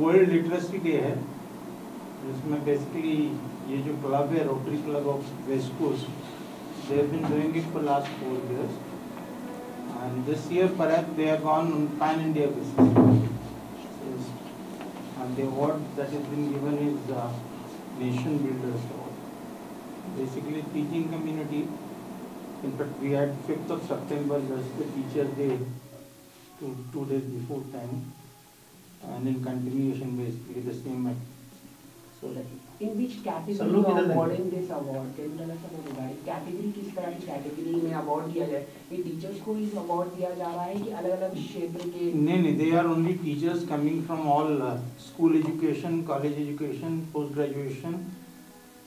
World literacy day है, जिसमें basically ये जो क्लब है Rotary club of west coast, they have been doing it for last 4 years, and this year perhaps they have gone on pan India basis, and the award that has been given is Nation Builders Award. Basically teaching community. In fact, we had 5th of September, just the Teachers Day, two days before time, and in continuation basically the same. So in which category you are awarding this award? Can you tell us about regarding category? किस तरह की category में award दिया जाए? ये teachers को इस award दिया जा रहा है कि अलग-अलग क्षेत्र के? नहीं, they are only teachers coming from all school education, college education, post graduation,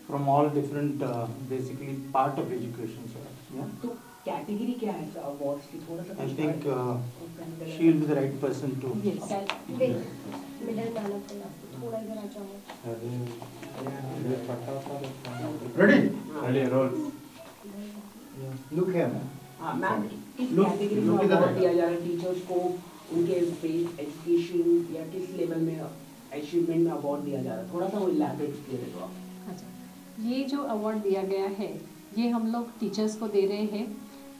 from all different basically part of education, sir. Yeah. तो category क्या है sir awards की? थोड़ा सा. I think she will be the right person to. Yes. Middle manner पे थोड़ा इधर आ जाओ. Ready? Ready, roll. Look here, हाँ मैम, किस कैटेगरी में अवार्ड दिया जा रहा है टीचर्स को? उनके बेस एजुकेशन या किस लेवल में अचीवमेंट में अवार्ड दिया जा रहा है? थोड़ा सा वो इलैबोरेट कीजिए तो आप. अच्छा, ये जो अवार्ड दिया गया है ये हम लोग टीचर्स को दे रहे हैं.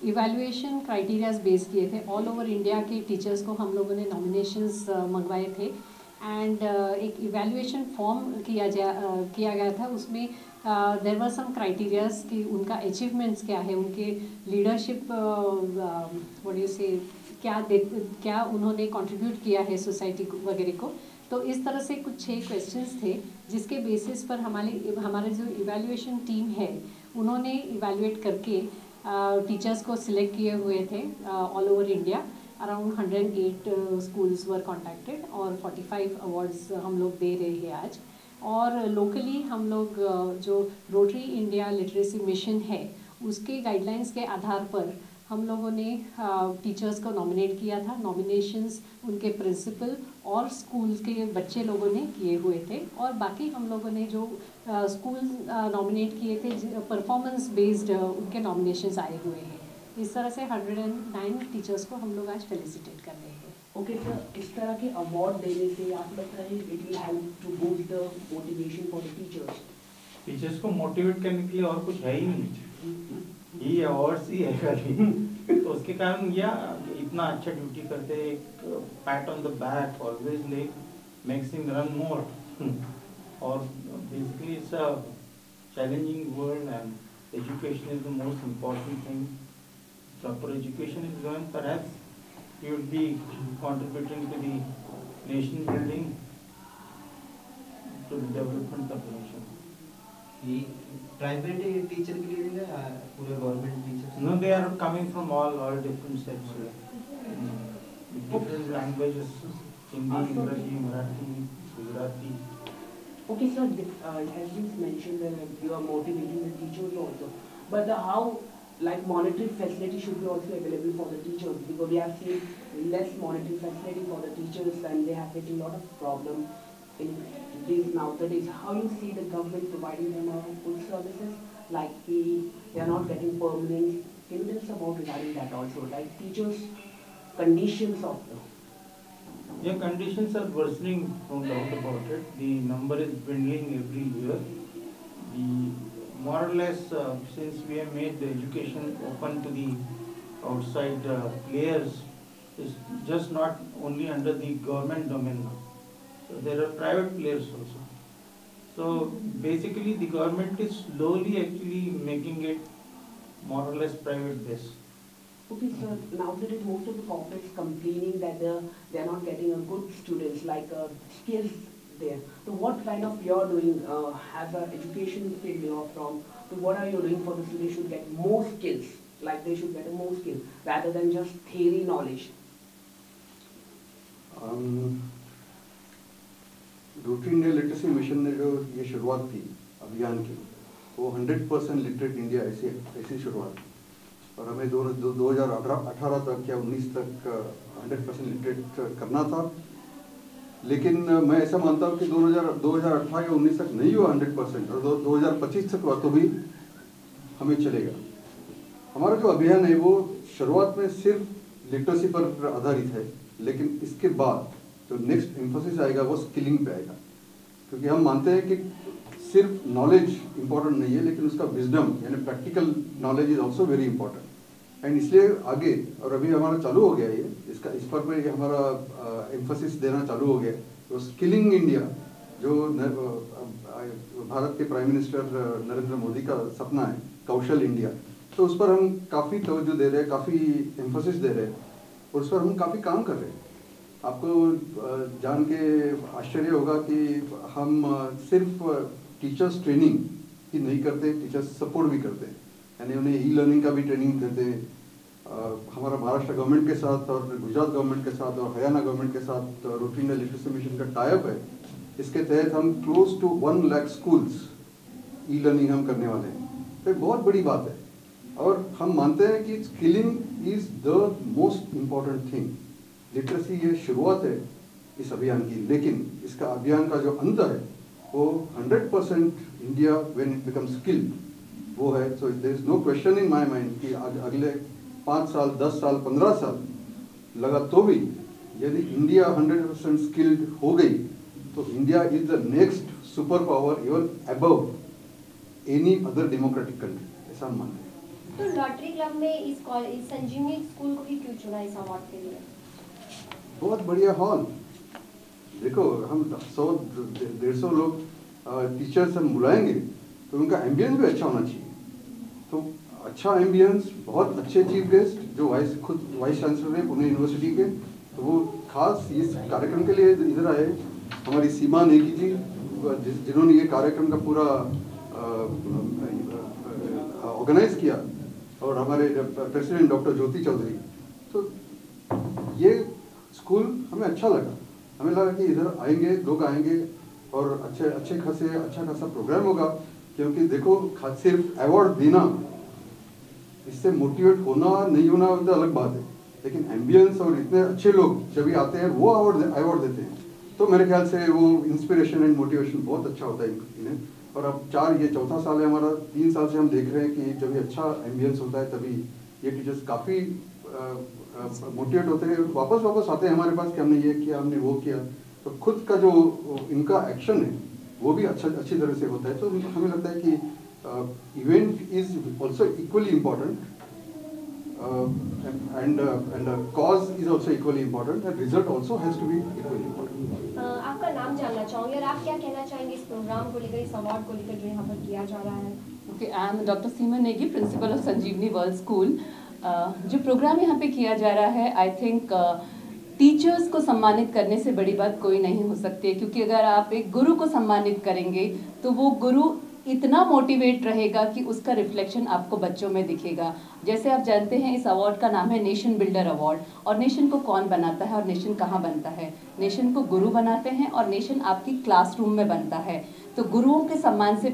इवैल्यूएशन क्राइटेरियाज बेस किए थे. ऑल ओवर इंडिया के टीचर्स को हम लोगों ने नॉमिनेशंस मंगवाए थे, एंड एक इवैल्यूएशन फॉर्म किया गया था. उसमें देयर वर सम क्राइटेरियाज कि उनका अचीवमेंट्स क्या है, उनके लीडरशिप व्हाट यू से क्या उन्होंने कंट्रीब्यूट किया है सोसाइटी वगैरह को. तो इस तरह से कुछ 6 क्वेश्चंस थे जिसके बेसिस पर हमारे जो इवैल्यूएशन टीम है उन्होंने इवैल्यूएट करके टीचर्स को सिलेक्ट किए हुए थे. All over India around 108 schools वर कॉन्टैक्टेड और 45 अवार्ड्स हम लोग दे रहे हैं आज. और लोकली हम लोग जो रोटरी इंडिया लिटरेसी मिशन है उसके गाइडलाइंस के आधार पर हम लोगों ने टीचर्स को नॉमिनेट किया था. नॉमिनेशंस उनके प्रिंसिपल और स्कूल के बच्चे लोगों ने किए हुए थे, और बाकी हम लोगों ने जो स्कूल नॉमिनेट किए थे परफॉर्मेंस बेस्ड उनके नॉमिनेशंस आए हुए हैं. इस तरह से 109 टीचर्स को हम लोग आज फेलिसिटेट कर रहे हैं. ओके सर, इस तरह के अवार्ड देने से आपको लगता है it will help to boost the motivation for the teachers? Teachers को मोटिवेट करने के लिए और कुछ है ही नहीं, ये अवार्ड्स ही है खाली. तो उसके कारण या इतना अच्छा ड्यूटी करते, एक pat on the back always makes him run more. और basically it's a challenging world and education is the most important thing. Proper education is given, perhaps you would be contributing to the nation building, to the development of the nation. ये private teacher के लिए देगा पूरे government teacher? No, they are coming from all different sets, different languages, Hindi, English, Marathi, Gujarati. Okay sir, as you mentioned that you are motivating the teachers also, but how like monetary facility should be also available for the teachers, because we have seen less monetary facility for the teachers and they have facing a lot of problem in these nowadays. How you see the government providing them good services, like they are not getting permanent? Can you tell us about regarding that also, like teachers conditions of the? Yeah, conditions are worsening, no doubt about it. The number is dwindling every year. More or less, since we have made the education open to the outside players, is just not only under the government domain now. So there are private players also. So basically the government is slowly actually making it more or less private based. Okay sir, now that most of the corporates complaining that they are not getting a good students, like skills there. So what kind of you are doing as an education field you are from? So what are you doing for the students should get more skills, like they should get more skills rather than just theory knowledge? Rotary India literacy mission ने जो ये शुरुआत की अभियान की, वो 100% literate India ऐसी शुरुआत की. और हमें 2018 तक या 19 तक 100% लिटरेट करना था. लेकिन मैं ऐसा मानता हूँ कि 2018 या 19 तक नहीं हुआ 100%, और 2025 तक हुआ तो भी हमें चलेगा. हमारा जो अभियान है वो शुरुआत में सिर्फ लिटरेसी पर आधारित है, लेकिन इसके बाद जो नेक्स्ट एम्फोसिस आएगा वो स्किलिंग पे आएगा, क्योंकि हम मानते हैं कि सिर्फ नॉलेज इम्पोर्टेंट नहीं है, लेकिन उसका विजडम यानी practical knowledge is also very important. And इसलिए आगे, और अभी हमारा चालू हो गया ये, इस पर हमारा एम्फोसिस देना चालू हो गया। तो स्किलिंग इंडिया जो भारत के प्राइम मिनिस्टर नरेंद्र मोदी का सपना है, कौशल इंडिया, तो उस पर हम काफ़ी तवज्जो दे रहे हैं, काफ़ी एम्फोसिस दे रहे हैं, और उस पर हम काफ़ी काम कर रहे हैं। आपको जान के आश्चर्य होगा कि हम सिर्फ टीचर्स ट्रेनिंग ही नहीं करते, टीचर्स सपोर्ट भी करते हैं, यानी उन्हें ई लर्निंग का भी ट्रेनिंग देते हैं। हमारा महाराष्ट्र गवर्नमेंट के साथ और गुजरात गवर्नमेंट के साथ और हरियाणा गवर्नमेंट के साथ रोटरी इंडिया लिटरेसी मिशन का टाइप है। इसके तहत हम close to 1 lakh schools e learning हम करने वाले हैं। तो एक बहुत बड़ी बात है, और हम मानते हैं कि skilling is the most important thing. Literacy ये शुरुआत है इस अभियान की, लेकिन इसका अभियान का जो अंत है वो 100% India when it become skilled वो है। So there is no question in my mind कि अगले 5 साल, 10 साल, 15 साल लगा तो भी यदि इंडिया 100% स्किल्ड हो गई तो India is the next super power even above any other democratic country, ऐसा हम मानते हैं। तो लॉटरी क्लब में इस संजीवनी स्कूल को भी क्यों चुना इस अवार्ड के लिए? बहुत बढ़िया हॉल, देखो हम 100-150 लोग टीचर्स हम बुलाएंगे तो उनका एम्बियंस भी अच्छा होना चाहिए। तो अच्छा एम्बियंस, बहुत अच्छे चीफ गेस्ट जो खुद वाइस चांसलर है पुणे यूनिवर्सिटी के, तो वो खास इस कार्यक्रम के लिए इधर आए। हमारी सीमा नेगी जी जिन्होंने ये कार्यक्रम का पूरा ऑर्गेनाइज किया, और हमारे प्रेसिडेंट डॉक्टर ज्योति चौधरी। तो ये स्कूल हमें अच्छा लगा, हमें लगा कि इधर आएंगे, लोग आएंगे और अच्छा खासा प्रोग्राम होगा। क्योंकि देखो सिर्फ अवार्ड देना, इससे मोटिवेट होना नहीं होना तो अलग बात है, लेकिन एम्बियंस और इतने अच्छे लोग जब भी आते हैं वो अवार्ड देते हैं, तो मेरे ख्याल से वो इंस्पिरेशन एंड मोटिवेशन बहुत अच्छा होता है इन्हें। और अब ये चौथा साल है हमारा, 3 साल से हम देख रहे हैं कि जब भी अच्छा एम्बियंस होता है तभी ये टीचर्स काफ़ी मोटिवेट होते हैं, वापस आते हैं हमारे पास कि हमने ये किया, हमने वो किया। तो खुद का जो इनका एक्शन है वो भी अच्छी तरह से होता है। तो हमें लगता है कि event is also equally important and cause is also equally important and result also has to be equally important. आपका नाम जानना चाहूँगी और आप क्या कहना चाहेंगे इस प्रोग्राम को लेकर, इस अवार्ड को लेकर जो यहाँ पर किया जा रहा है? Okay, I am Dr. Seema Negi, principal of Sanjeevani World School. जो प्रोग्राम यहाँ पे किया जा रहा है, आई थिंक टीचर्स को सम्मानित करने से बड़ी बात कोई नहीं हो सकती है, क्योंकि अगर आप एक गुरु को सम्मानित करेंगे तो वो गुरु इतना मोटिवेट रहेगा कि उसका रिफ्लेक्शन आपको बच्चों में दिखेगा। जैसे आप जानते हैं इस अवार्ड का नाम है नेशन बिल्डर अवार्ड, और नेशन को कौन बनाता है और नेशन कहाँ बनता है? नेशन को गुरु बनाते हैं और नेशन आपकी क्लासरूम में बनता है। तो गुरुओं के सम्मान से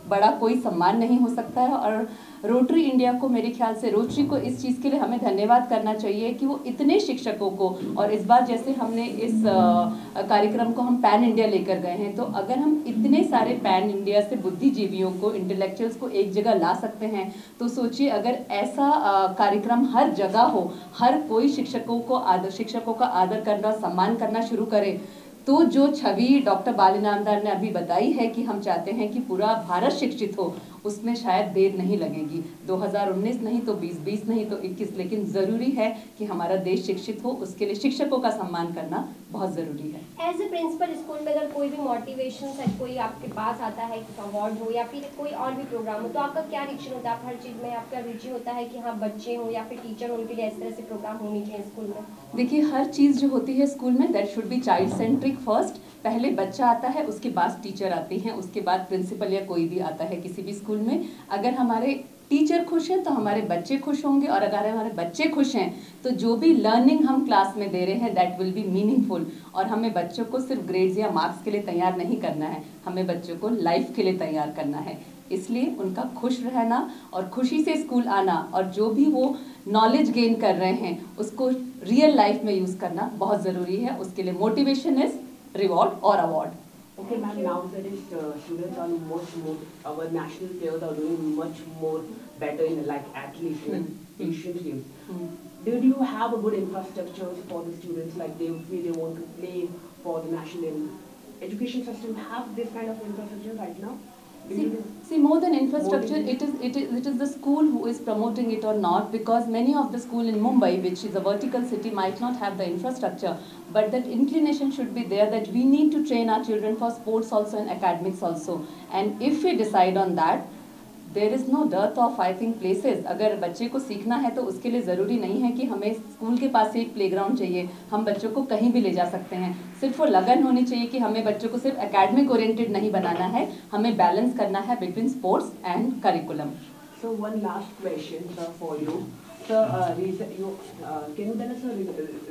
बड़ा कोई सम्मान नहीं हो सकता है। और रोटरी इंडिया को, मेरे ख्याल से रोटरी को इस चीज़ के लिए हमें धन्यवाद करना चाहिए कि वो इतने शिक्षकों को, और इस बार जैसे हमने इस कार्यक्रम को हम पैन इंडिया लेकर गए हैं, तो अगर हम इतने सारे पैन इंडिया से बुद्धिजीवियों को, इंटेलेक्चुअल्स को एक जगह ला सकते हैं, तो सोचिए अगर ऐसा कार्यक्रम हर जगह हो, हर कोई शिक्षकों का आदर करना, सम्मान करना शुरू करे, तो जो छवि डॉक्टर बालीनामदार ने अभी बताई है कि हम चाहते हैं कि पूरा भारत शिक्षित हो, उसमें शायद देर नहीं लगेगी। 2019 नहीं तो 2020 नहीं तो 21, लेकिन ज़रूरी है कि हमारा देश शिक्षित हो, उसके लिए शिक्षकों का सम्मान करना बहुत ज़रूरी है। एज ए प्रिंसिपल स्कूल में अगर कोई भी मोटिवेशन सेट कोई आपके पास आता है, अवार्ड हो या फिर कोई और भी प्रोग्राम हो, तो आपका क्या रिएक्शन होता है? आप हर चीज़ में आपका रुचि होता है कि हाँ बच्चे हों या फिर टीचर हो, उनके लिए इस तरह से प्रोग्राम होनी चाहिए स्कूल में? देखिए, हर चीज़ जो होती है स्कूल में, that should be child centric first. पहले बच्चा आता है, उसके बाद टीचर आती हैं, उसके बाद प्रिंसिपल या कोई भी आता है किसी भी स्कूल में। अगर हमारे टीचर खुश हैं तो हमारे बच्चे खुश होंगे, और अगर हमारे बच्चे खुश हैं तो जो भी लर्निंग हम क्लास में दे रहे हैं दैट विल बी मीनिंगफुल। और हमें बच्चों को सिर्फ ग्रेड्स या मार्क्स के लिए तैयार नहीं करना है, हमें बच्चों को लाइफ के लिए तैयार करना है। इसलिए उनका खुश रहना और खुशी से स्कूल आना, और जो भी वो नॉलेज गेन कर रहे हैं उसको रियल लाइफ में यूज़ करना बहुत ज़रूरी है। उसके लिए मोटिवेशन इज रिवॉर्ड और award. Okay, ma'am, now that is students are much more, our national players are doing much more better in like athletes, in Asian games. Did you have a good infrastructure for the students, like they want to play for the national education system? Have this kind of infrastructure right now? See, more than infrastructure, More than- it is the school who is promoting it or not, because many of the school in Mumbai, which is a vertical city, might not have the infrastructure, but that inclination should be there that we need to train our children for sports also and academics also. And if we decide on that, there is no dearth of, I think, places. अगर बच्चे को सीखना है तो उसके लिए ज़रूरी नहीं है कि हमें स्कूल के पास एक प्लेग्राउंड चाहिए, हम बच्चों को कहीं भी ले जा सकते हैं। सिर्फ वो लगन होनी चाहिए कि हमें बच्चों को सिर्फ एकेडमिक ओरिएंटेड नहीं बनाना है, हमें बैलेंस करना है between sports and curriculum. So one last question, sir, for you. Sir, can you tell us, sir,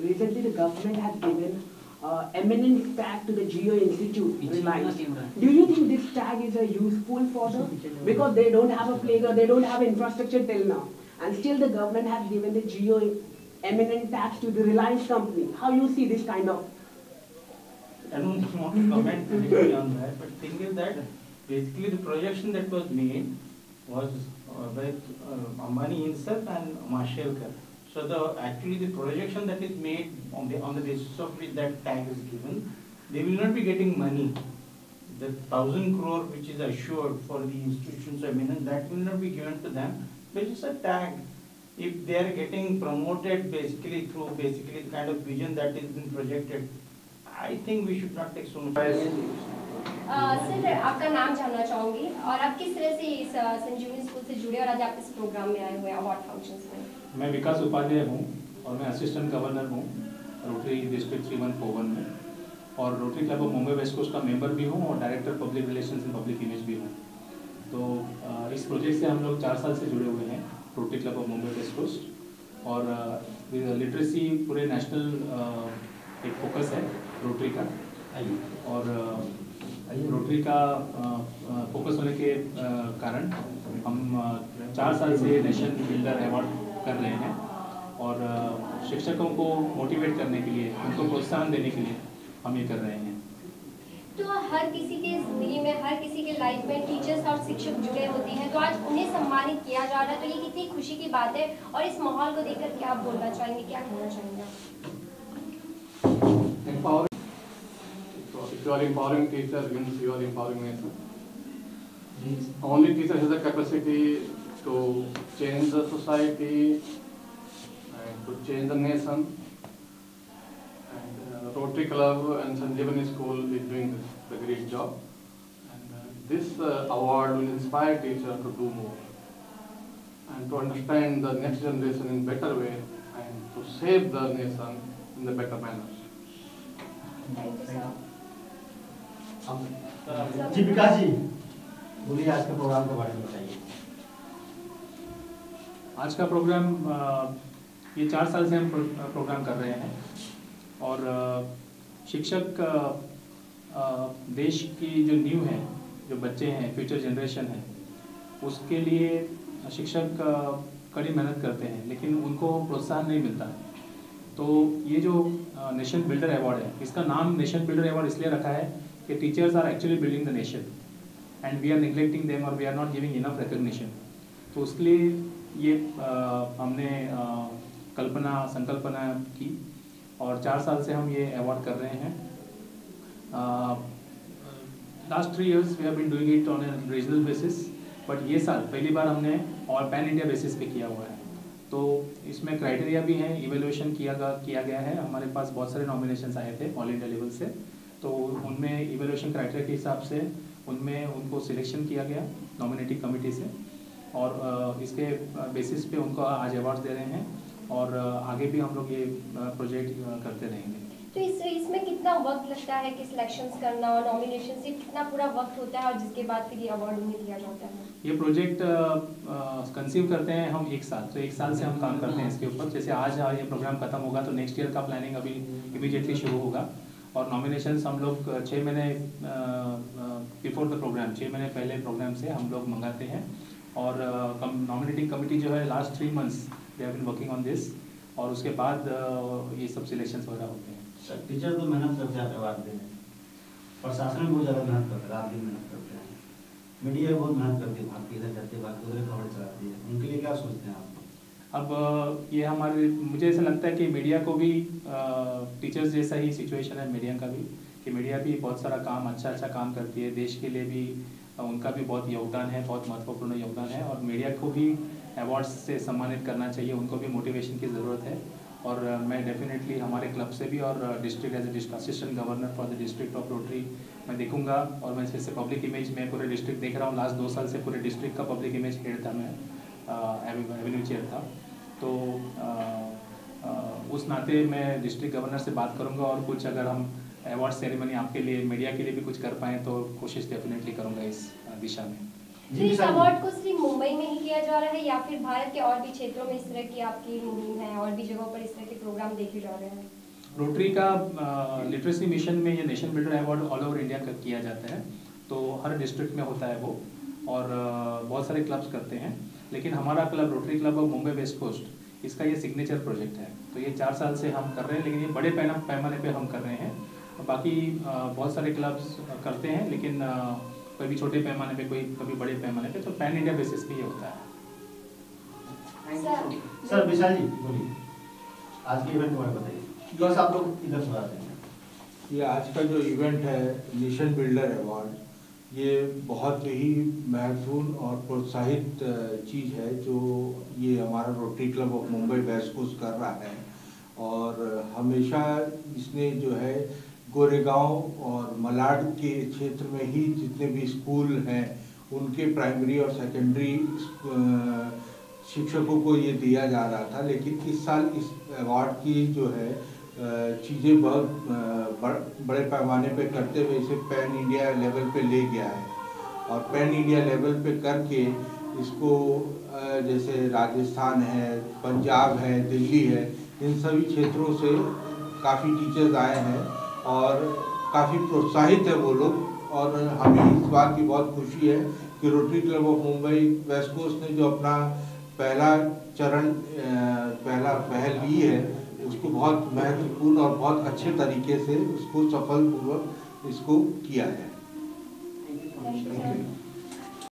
recently the government has given eminent tag to the Geo Institute, Reliance. Do you think this tag is useful for them? Because they don't have a playground, they don't have infrastructure till now. And still the government has given the Geo eminent tags to the Reliance company. How you see this kind of? I don't want to comment directly on that, but thing is that basically the projection that was made was by Ambani himself and Mashelkar. So actually the projection that is made on the basis of which that tag is given, they will not be getting money. The 1,000 crore which is assured for the institutions of eminence, that will not be given to them, but it's a tag. If they are getting promoted basically through the kind of vision that is being projected, I think we should not take so much. Sir, आपका नाम जानना चाहूँगी और आप किस तरह से इस संजीवनी स्कूल से जुड़े और आज आप इस प्रोग्राम में आए हुए हैं अवार्ड फंक्शंस में? मैं विकास उपाध्याय हूँ और मैं असिस्टेंट गवर्नर हूँ रोटरी डिस्ट्रिक्ट 3141 में, और Rotary club of Mumbai west coast का मेंबर भी हूँ और director public relations and public image भी हूँ। तो इस प्रोजेक्ट से हम लोग 4 साल से जुड़े हुए हैं, Rotary club of Mumbai west coast, और लिटरेसी पूरे नेशनल एक फोकस है रोटरी का, और रोटरी का फोकस होने के कारण हम 4 साल से नेशन बिल्डर अवार्ड कर रहे हैं, और शिक्षकों को मोटिवेट करने के लिए, उनको प्रोत्साहन देने के लिए हम ये कर रहे हैं। तो हर किसी के जिंदगी में, हर किसी के लाइफ में टीचर्स और शिक्षक जुड़े होते हैं, तो आज उन्हें सम्मानित किया जा रहा है, तो ये कितनी खुशी की बात है। और इस माहौल को देखकर क्या आप बोलना चाहेंगे, क्या कहना चाहेंगे आप? If you are empowering teachers, means you are empowering nation. Only teacher has the capacity to change the society and to change the nation. And Rotary Club and Sanjeevani School is doing the great job. And this award will inspire teachers to do more and to understand the next generation in better way and to save the nation in the better manner. Thank you, sir. जी विकास जी बोलिए, आज के programme के बारे में बताइए। आज का programme ये 4 साल से हम प्रोग्राम कर रहे हैं, और शिक्षक देश की जो न्यू है, जो बच्चे हैं, फ्यूचर जनरेशन है, उसके लिए शिक्षक कड़ी मेहनत करते हैं, लेकिन उनको प्रोत्साहन नहीं मिलता। तो ये जो नेशन बिल्डर अवार्ड है, इसका नाम नेशन बिल्डर अवार्ड इसलिए रखा है कि teachers are actually building the nation and we are neglecting them और we are not giving enough recognition. तो उसके लिए ये हमने संकल्पना की, और 4 साल से हम ये अवार्ड कर रहे हैं। Last 3 years we have been doing it on a regional basis, but ये साल पहली बार हमने और पैन इंडिया बेसिस पे किया हुआ है। तो इसमें क्राइटेरिया भी हैं, इवेल्यूएशन किया गया है। हमारे पास बहुत सारे नॉमिनेशंस आए थे ऑल इंडिया लेवल से, तो उनमें इवेल्यूएशन क्राइटेरिया के हिसाब से उनमें उनको सिलेक्शन किया गया नॉमिनेटिंग कमेटी से, और इसके बेसिस पे उनको आज अवार्ड दे रहे हैं, और आगे भी हम लोग ये प्रोजेक्ट करते रहेंगे। तो इसमें कितना वक्त लगता है कि सिलेक्शंस करना और नॉमिनेशन से कितना पूरा वक्त होता है, और जिसके बाद फिर ये अवार्ड उन्हें दिया जाता है? ये प्रोजेक्ट कंसीव करते हैं हम 1 साल, तो 1 साल से हम काम करते हैं इसके ऊपर। जैसे आज ये प्रोग्राम खत्म होगा तो नेक्स्ट ईयर का प्लानिंग अभी इमीडिएटली शुरू होगा, और नॉमिनेशंस हम लोग 6 महीने बिफोर द प्रोग्राम, 6 महीने पहले प्रोग्राम से हम लोग मंगाते हैं, और नॉमिनेटिंग कमेटी जो है last 3 months they have been working on this, और उसके बाद ये सब सिलेक्शंस वगैरह होते हैं। सर, टीचर तो मेहनत करते हैं अवार्ड देने, प्रशासन में बहुत ज़्यादा मेहनत करते हैं, रात दिन मेहनत करते हैं, मीडिया बहुत मेहनत करती है, भागती इधर करती है, भागती उधर खबर चलाती है, उनके लिए क्या सोचते हैं आप? अब ये हमारे, मुझे ऐसा लगता है कि मीडिया को भी टीचर्स जैसा ही सिचुएशन है मीडिया का भी, कि मीडिया भी बहुत सारा काम अच्छा काम करती है, देश के लिए भी उनका भी बहुत योगदान है, बहुत महत्वपूर्ण योगदान है, और मीडिया को भी अवार्ड्स से सम्मानित करना चाहिए, उनको भी मोटिवेशन की ज़रूरत है। और मैं डेफिनेटली हमारे क्लब से भी और district as a assistant governor for the district of Rotary मैं देखूंगा, और मैं जैसे पब्लिक इमेज में पूरे डिस्ट्रिक्ट देख रहा हूँ, लास्ट 2 साल से पूरे डिस्ट्रिक्ट का पब्लिक इमेज हेड था मैं, एवेन्यू चेयर था, तो उस नाते मैं डिस्ट्रिक्ट गवर्नर से बात करूंगा, और कुछ अगर हम अवार्ड सेरेमनी आपके लिए, मीडिया के लिए भी कुछ कर पाएँ तो कोशिश डेफिनेटली करूंगा इस दिशा में। तो इस अवार्ड को सिर्फ मुंबई में ही किया जा रहा है या फिर भारत के और भी क्षेत्रों में इस तरह की आपकी मुहिम है, और भी जगहों पर इस तरह के प्रोग्राम देखे जा रहे हैं? रोटरी का लिटरेसी मिशन में ये nation builder award all over India का किया जाता है, तो हर डिस्ट्रिक्ट में होता है वो, और बहुत सारे क्लब्स करते हैं, लेकिन हमारा club Rotary club of Mumbai west coast, इसका ये सिग्नेचर प्रोजेक्ट है, तो ये 4 साल से हम कर रहे हैं, लेकिन ये बड़े पैमाने पे हम कर रहे हैं। बाकी बहुत सारे क्लब्स करते हैं, लेकिन कोई भी छोटे पैमाने पे, कोई कभी बड़े पैमाने पे, तो पैन इंडिया बेसिस पे ये होता है। सर विशाल जी बोलिए, आज के इवेंट के बारे में बताइए, क्यों आप लोग इधर सुना रहे हैं? ये आज का जो इवेंट है नेशन बिल्डर अवार्ड, ये बहुत ही महत्वपूर्ण और प्रोत्साहित चीज़ है जो ये हमारा Rotary club of Mumbai west coast कर रहा है, और हमेशा इसने जो है गोरेगांव और मलाड के क्षेत्र में ही जितने भी स्कूल हैं उनके प्राइमरी और सेकेंडरी शिक्षकों को ये दिया जा रहा था, लेकिन इस साल इस अवार्ड की जो है चीज़ें बहुत बड़े पैमाने पे करते हुए इसे पैन इंडिया लेवल पे ले गया है, और पैन इंडिया लेवल पे करके इसको जैसे राजस्थान है, पंजाब है, दिल्ली है, इन सभी क्षेत्रों से काफ़ी टीचर्स आए हैं और काफ़ी प्रोत्साहित है वो लोग, और हमें इस बात की बहुत खुशी है कि Rotary club of Mumbai west coast ने जो अपना पहला पहल ली है उसको बहुत महत्वपूर्ण और बहुत अच्छे तरीके से उसको सफलपूर्वक इसको किया है। Thank you.